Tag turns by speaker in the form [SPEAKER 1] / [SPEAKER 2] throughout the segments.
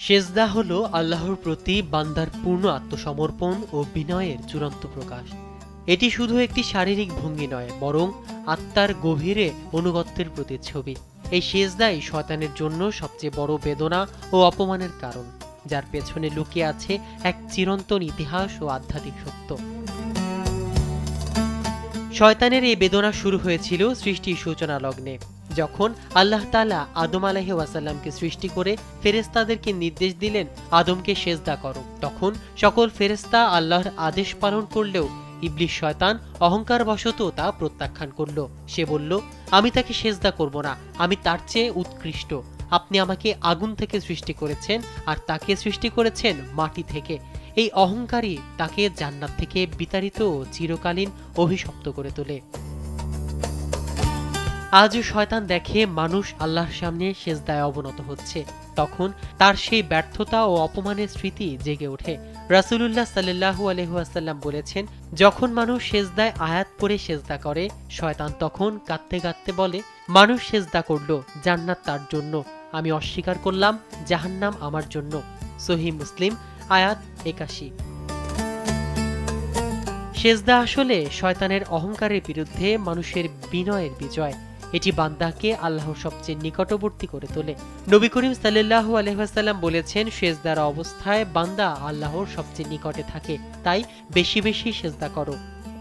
[SPEAKER 1] সেজদা হলো আল্লাহর প্রতি বান্দার পূর্ণ আত্মসমর্পণ ও বিনয়ের চূড়ান্ত প্রকাশ। এটি শুধু একটি শারীরিক ভঙ্গি নয়, বরং আত্মার গভীরে অনুগত্যের প্রতিচ্ছবি। এই সেজদাই শয়তানের জন্য সবচেয়ে বড় বেদনা ও অপমানের কারণ, যার পেছনে লুকিয়ে আছে এক চিরন্তন ইতিহাস ও আধ্যাত্মিক সত্য। শয়তানের এই বেদনা শুরু হয়েছিল সৃষ্টির সূচনা লগ্নে, যখন আল্লাহ তাআলা আদম আলাইহিস ওয়াসাল্লামকে সৃষ্টি করে ফেরেশতাদেরকে নির্দেশ দিলেন আদমকে সেজদা করো। তখন সকল ফেরেশতা আল্লাহর আদেশ পালন করলেও ইবলিস শয়তান অহংকার বশত তা প্রত্যাখ্যান করল। সে বলল, আমি তাকে সেজদা করব না, আমি তার চেয়ে উৎকৃষ্ট। আপনি আমাকে আগুন থেকে সৃষ্টি করেছেন আর তাকে সৃষ্টি করেছেন মাটি থেকে। এই অহংকারই তাকে জান্নাত থেকে বিতাড়িত ও চিরকালীন অভিশপ্ত করে তোলে। আজও শয়তান দেখে মানুষ আল্লাহর সামনে সেজদায় অবনত হচ্ছে, তখন তার সেই ব্যর্থতা ও অপমানের স্মৃতি জেগে ওঠে। রাসূলুল্লাহ সাল্লাল্লাহু আলাইহি ওয়াসাল্লাম বলেছেন, যখন মানুষ সেজদায় আয়াত পড়ে সেজদা করে, শয়তান তখন কাঁদতে কাঁদতে বলে, মানুষ সেজদা করল, জান্নাত তার জন্য, আমি অস্বীকার করলাম, জাহান্নাম আমার জন্য। সহিহ মুসলিম, আয়াত ৮১। সেজদা আসলে শয়তানের অহংকারের বিরুদ্ধে মানুষের বিনয়ের বিজয়। এটি বান্দাকে আল্লাহর সবচেয়ে নিকটবর্তী করে তোলে। নবী করিম সাল্লাল্লাহু আলাইহি ওয়াসাল্লাম বলেছেন, সেজদার অবস্থায় বান্দা আল্লাহর সবচেয়ে নিকটে থাকে, তাই বেশি বেশি সেজদা করো।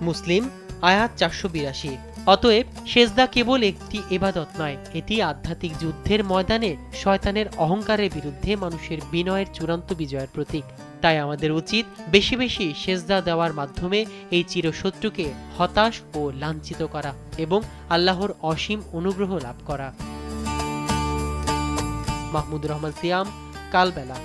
[SPEAKER 1] মুসলিম, আয়াত ৪৮২। অতএব সেজদা কেবল একটি ইবাদত নয়, এটি আধ্যাত্মিক যুদ্ধের ময়দানে শয়তানের অহংকারের বিরুদ্ধে মানুষের বিনয়ের চূড়ান্ত বিজয়ের প্রতীক। তাই আমাদের উচিত বেশি বেশি সেজদা দেওয়ার মাধ্যমে এই চিরশত্রুকে হতাশ ও লাঞ্ছিত করা এবং আল্লাহর অসীম অনুগ্রহ লাভ করা। মাহমুদুর রহমান সিয়াম, কালবেলা।